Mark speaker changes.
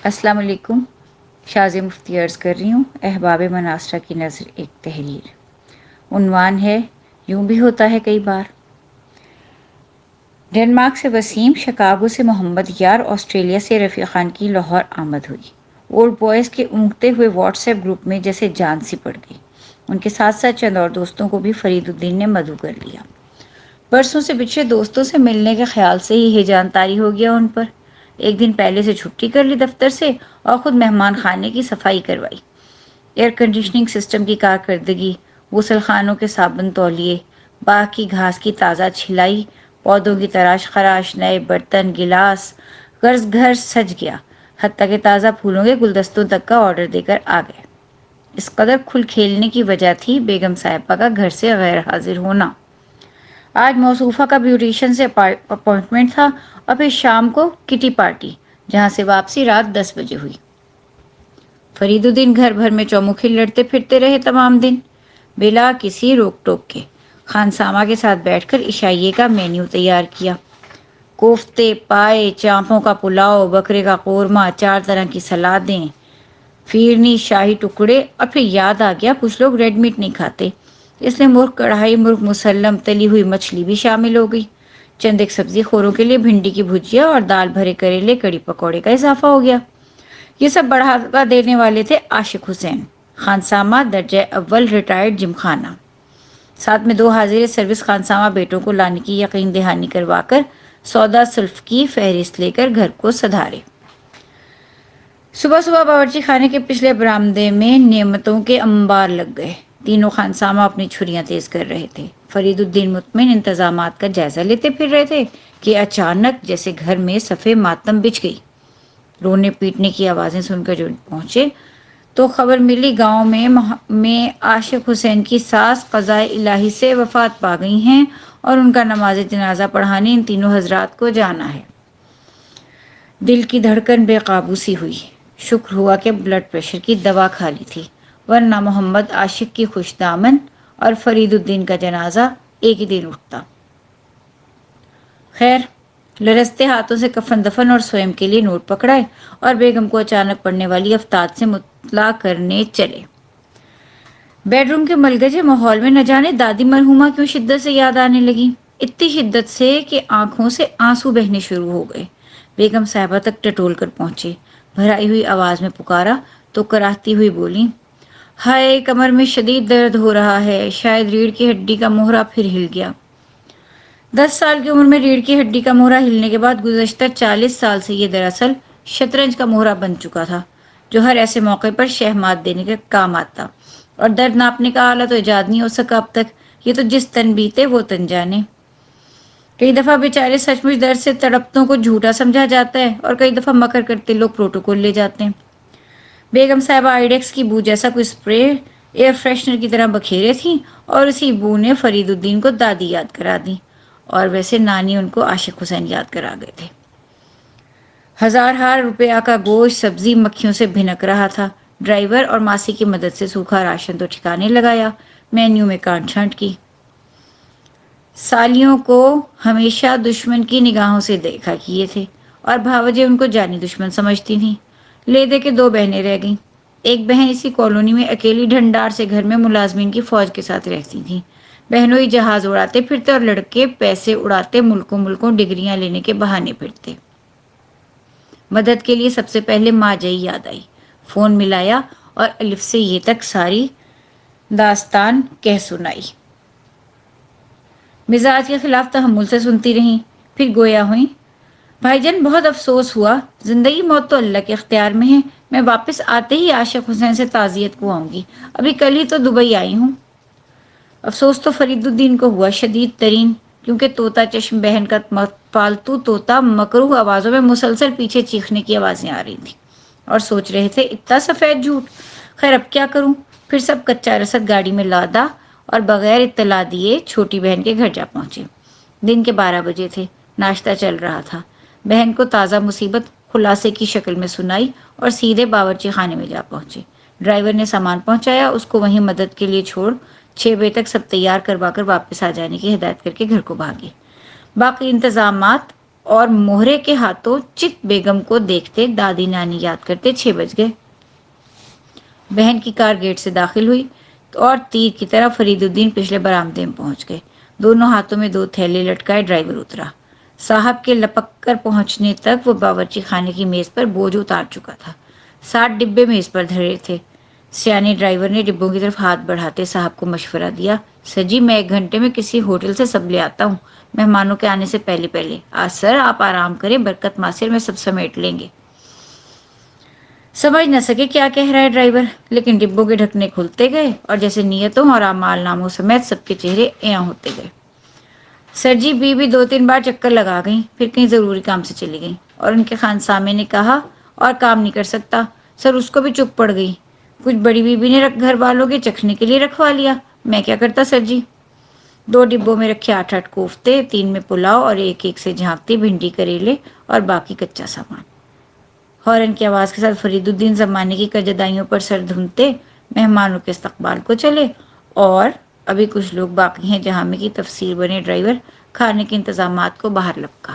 Speaker 1: السلام علیکم. شازیہ مفتی عرض کر رہی ہوں. احباب مناصرہ کی نظر ایک تحریر. عنوان ہے یوں بھی ہوتا ہے کئی بار. ڈنمارک سے وسیم، شکاگو سے محمد یار، آسٹریلیا سے رفیع خان کی لاہور آمد ہوئی. اولڈ بوائز کے اونگتے ہوئے واٹس ایپ گروپ میں جیسے جان سی پڑ گئی. ان کے ساتھ ساتھ چند اور دوستوں کو بھی فرید الدین نے مدعو کر لیا. برسوں سے بچھڑے دوستوں سے ملنے کے خیال سے ہی ہیجان طاری ہو گیا ان پر. ایک دن پہلے سے چھٹی کر لی دفتر سے اور خود مہمان خانے کی صفائی کروائی. ایئر کنڈیشننگ سسٹم کی کارکردگی، غسل خانوں کے صابن تولیے، باغ کی گھاس کی تازہ چھلائی، پودوں کی تراش خراش، نئے برتن گلاس، گھر سج گیا. حتیٰ کہ تازہ پھولوں کے گلدستوں تک کا آرڈر دے کر آ گئے. اس قدر کھل کھیلنے کی وجہ تھی بیگم صاحبہ کا گھر سے غیر حاضر ہونا. آج موصوفہ کا بیوٹیشین سے اپائنٹمنٹ تھا اور پھر شام کو کٹی پارٹی، جہاں سے واپسی رات 10 بجے ہوئی. فرید الدین گھر بھر میں چومکھے لڑتے پھرتے رہے تمام دن، بلا کسی روک ٹوک کے. خانسامہ کے ساتھ بیٹھ کر عشائیے کا مینیو تیار کیا. کوفتے، پائے، چانپوں کا پلاؤ، بکرے کا قورمہ، 4 طرح کی سلادیں، فیرنی، شاہی ٹکڑے. اور پھر یاد آ گیا کچھ لوگ ریڈ میٹ نہیں کھاتے، اس لیے مرغ کڑھائی، مرغ مسلم، تلی ہوئی مچھلی بھی شامل ہو گئی. چند ایک سبزی خوروں کے لیے بھنڈی کی بھجیا اور دال بھرے کریلے کڑی پکوڑے کا اضافہ ہو گیا. یہ سب بڑھاوا دینے والے تھے عاشق حسین، خانسامہ درجہ اول ریٹائرڈ جم خانہ. ساتھ میں 2 حاضر سروس خانسامہ بیٹوں کو لانے کی یقین دہانی کروا کر سودا سلف کی فہرست لے کر گھر کو سدھارے. صبح صبح باورچی خانے کے پچھلے برآمدے میں نعمتوں کے انبار لگ گئے. تینوں خانسامہ اپنی چھریاں تیز کر رہے تھے. فرید الدین مطمئن انتظامات کا جائزہ لیتے پھر رہے تھے کہ اچانک جیسے گھر میں صفے ماتم بچھ گئی. رونے پیٹنے کی آوازیں سن کر جو پہنچے تو خبر ملی گاؤں میں عاشق حسین کی ساس قضائے الہی سے وفات پا گئی ہیں اور ان کا نماز جنازہ پڑھانے ان تینوں حضرات کو جانا ہے. دل کی دھڑکن بے قابو سی ہوئی. شکر ہوا کہ بلڈ پریشر کی دوا کھا لی تھی، ورنہ محمد عاشق کی خوش دامن اور فرید الدین کا جنازہ ایک ہی دن اٹھتا. خیر، لرزتے ہاتھوں سے کفن دفن اور سوئم کے لیے نوٹ پکڑائے اور بیگم کو اچانک پڑنے والی افتاد سے مطلع کرنے چلے. بیڈ روم کے ملگجے ماحول میں نہ جانے دادی مرحومہ کیوں شدت سے یاد آنے لگی. اتنی شدت سے کہ آنکھوں سے آنسو بہنے شروع ہو گئے. بیگم صاحبہ تک ٹٹول کر پہنچے، بھرائی ہوئی آواز میں پکارا تو کراہتی ہوئی بولی، ہائے کمر میں شدید درد ہو رہا ہے، شاید ریڑھ کی ہڈی کا موہرا پھر ہل گیا. 10 سال کی عمر میں ریڑھ کی ہڈی کا موہرا ہلنے کے بعد گزشتہ 40 سال سے یہ دراصل شطرنج کا موہرا بن چکا تھا، جو ہر ایسے موقع پر شہمات دینے کے کام آتا. اور درد ناپنے کا آلہ تو ایجاد نہیں ہو سکا اب تک. یہ تو جس تن بیتے وہ تن جانے. کئی دفعہ بیچارے سچ مچ درد سے تڑپتوں کو جھوٹا سمجھا جاتا ہے اور کئی دفعہ مکر کرتے لوگ پروٹوکول لے جاتے ہیں. بیگم صاحبہ آئیڈیکس کی بو جیسا کوئی اسپرے ایئر فریشنر کی طرح بکھیرے تھیں اور اسی بو نے فرید الدین کو دادی یاد کرا دی، اور ویسے نانی ان کو عاشق حسین یاد کرا گئے تھے. ہزار روپیہ کا گوشت سبزی مکھیوں سے بھنک رہا تھا. ڈرائیور اور ماسی کی مدد سے سوکھا راشن تو ٹھکانے لگایا، مینیو میں کانٹ چھانٹ کی. سالیوں کو ہمیشہ دشمن کی نگاہوں سے دیکھا کیے تھے اور بھاوجہ ان کو جانی دشمن سمجھتی تھیں. لے دے کے 2 بہنیں رہ گئیں. ایک بہن اسی کالونی میں اکیلی ڈھنڈار سے گھر میں ملازمین کی فوج کے ساتھ رہتی تھیں. بہنوئی جہاز اڑاتے پھرتے اور لڑکے پیسے اڑاتے ملکوں ڈگریاں لینے کے بہانے پھرتے. مدد کے لیے سب سے پہلے ماں جئی یاد آئی. فون ملایا اور الف سے یہ تک ساری داستان کہہ سنائی. مزاج کے خلاف تحمل سے سنتی رہیں، پھر گویا ہوئیں، بھائی جان بہت افسوس ہوا، زندگی موت تو اللہ کے اختیار میں ہے. میں واپس آتے ہی عاشق حسین سے تعزیت کو آؤں گی. ابھی کل ہی تو دبئی آئی ہوں. افسوس تو فرید الدین کو ہوا شدید ترین، کیونکہ طوطا چشم بہن کا پالتو طوطا مکروہ آوازوں میں مسلسل پیچھے چیخنے کی آوازیں آ رہی تھیں اور سوچ رہے تھے اتنا سفید جھوٹ. خیر اب کیا کروں. پھر سب کچا رسد گاڑی میں لادا اور بغیر اطلاع دیے چھوٹی بہن کے گھر جا پہنچے. دن کے 12 بجے تھے. ناشتہ چل رہا تھا. بہن کو تازہ مصیبت خلاصے کی شکل میں سنائی اور سیدھے باورچی خانے میں جا پہنچے. ڈرائیور نے سامان پہنچایا، اس کو وہیں مدد کے لیے چھوڑ 6 بجے تک سب تیار کروا کر واپس آ جانے کی ہدایت کر کے گھر کو بھاگے. باقی انتظامات اور موہرے کے ہاتھوں چت بیگم کو دیکھتے دادی نانی یاد کرتے 6 بج گئے۔ بہن کی کار گیٹ سے داخل ہوئی اور تیر کی طرح فرید الدین پچھلے برآمدے میں پہنچ گئے۔ دونوں ہاتھوں میں 2 تھیلے لٹکائے ڈرائیور اترا۔ صاحب کے لپک کر پہنچنے تک وہ باورچی خانے کی میز پر بوجھ اتار چکا تھا۔ 60 ڈبے میز پر دھرے تھے۔ سیانے ڈرائیور نے ڈبوں کی طرف ہاتھ بڑھاتے صاحب کو مشورہ دیا، سر جی میں 1 گھنٹے میں کسی ہوٹل سے سب لے آتا ہوں، مہمانوں کے آنے سے پہلے۔ آج سر آپ آرام کریں، برکت ماسر میں سب سمیٹ لیں گے۔ سمجھ نہ سکے کیا کہہ رہا ہے ڈرائیور، لیکن ڈبوں کے ڈھکنے کھلتے گئے اور جیسے نیتوں اور اعمال ناموں سمیت سب کے چہرے عیاں ہوتے گئے۔ سر جی بی 2-3 بار چکر لگا گئیں، پھر کہیں ضروری کام سے چلی گئیں، اور ان کے خانسامے نے کہا اور کام نہیں کر سکتا، سر اس کو بھی چپ پڑ گئی۔ کچھ بڑی بیوی نے گھر والوں کے چکھنے کے لیے رکھوا لیا، میں کیا کرتا سر جی۔ 2 ڈبوں میں رکھے 8 کوفتے، 3 میں پلاؤ اور ایک سے جھانکتے بھنڈی کریلے اور باقی کچا سامان۔ ہارن کی آواز کے ساتھ فرید الدین زمانے کی کجدائیوں پر سر دھنتے مہمانوں کے استقبال کو چلے، اور ابھی کچھ لوگ باقی ہیں جہاں میں کی تفسیر بنے ڈرائیور کھانے کے انتظامات کو باہر لپکا۔